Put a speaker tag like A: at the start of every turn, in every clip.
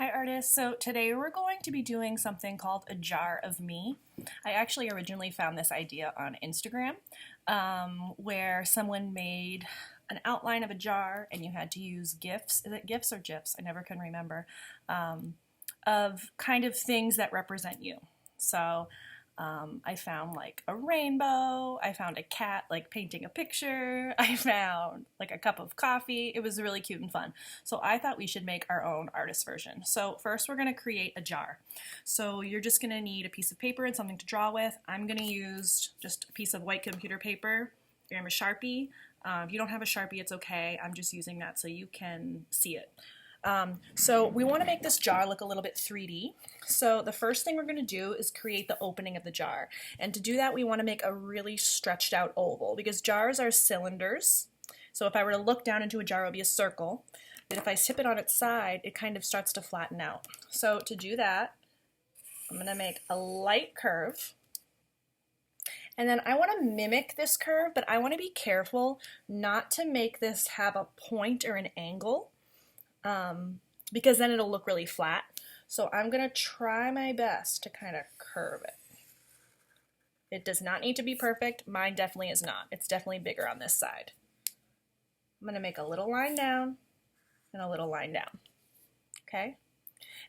A: Hi artists, so today we're going to be doing something called a jar of me. I actually originally found this idea on Instagram where someone made an outline of a jar and you had to use GIFs, is it GIFs or GIFs? I never can remember, of kind of things that represent you. So I found like a rainbow, I found a cat like painting a picture, I found like a cup of coffee. It was really cute and fun. So I thought we should make our own artist version. So first we're going to create a jar. So you're just going to need a piece of paper and something to draw with. I'm going to use just a piece of white computer paper. You're going to have a Sharpie. If you don't have a Sharpie, it's okay. I'm just using that so you can see it. So we want to make this jar look a little bit 3D. So the first thing we're going to do is create the opening of the jar. And to do that, we want to make a really stretched out oval because jars are cylinders. So if I were to look down into a jar, it would be a circle. But if I tip it on its side, it kind of starts to flatten out. So to do that, I'm going to make a light curve. And then I want to mimic this curve, but I want to be careful not to make this have a point or an angle. Because then it'll look really flat. So I'm going to try my best to kind of curve it. It does not need to be perfect. Mine definitely is not. It's definitely bigger on this side. I'm going to make a little line down and a little line down. Okay?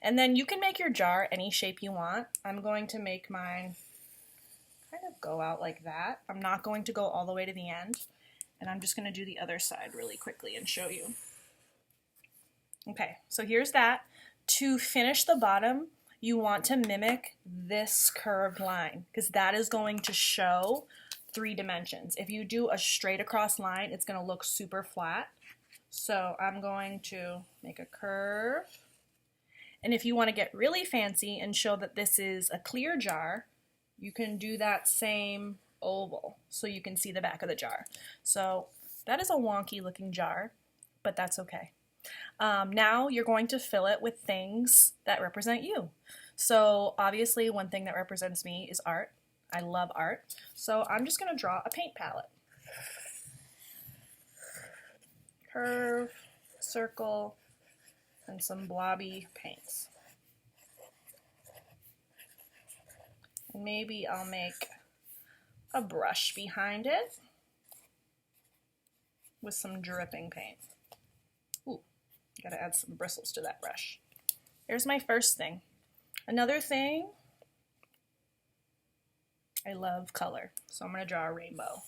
A: And then you can make your jar any shape you want. I'm going to make mine kind of go out like that. I'm not going to go all the way to the end. And I'm just going to do the other side really quickly and show you. Okay, so here's that. To finish the bottom, you want to mimic this curved line because that is going to show 3 dimensions. If you do a straight across line, it's going to look super flat. So I'm going to make a curve. And if you want to get really fancy and show that this is a clear jar, you can do that same oval so you can see the back of the jar. So that is a wonky looking jar, but that's okay. Now you're going to fill it with things that represent you. So obviously one thing that represents me is art. I love art. So I'm just going to draw a paint palette. Curve, circle, and some blobby paints. And maybe I'll make a brush behind it with some dripping paint. Gotta add some bristles to that brush. Here's my first thing. Another thing, I love color, so I'm gonna draw a rainbow.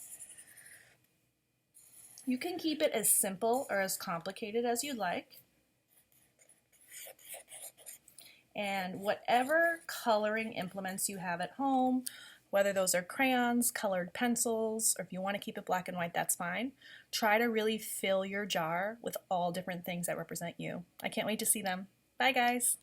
A: You can keep it as simple or as complicated as you'd like. And whatever coloring implements you have at home, whether those are crayons, colored pencils, or if you want to keep it black and white, that's fine. Try to really fill your jar with all different things that represent you. I can't wait to see them. Bye, guys.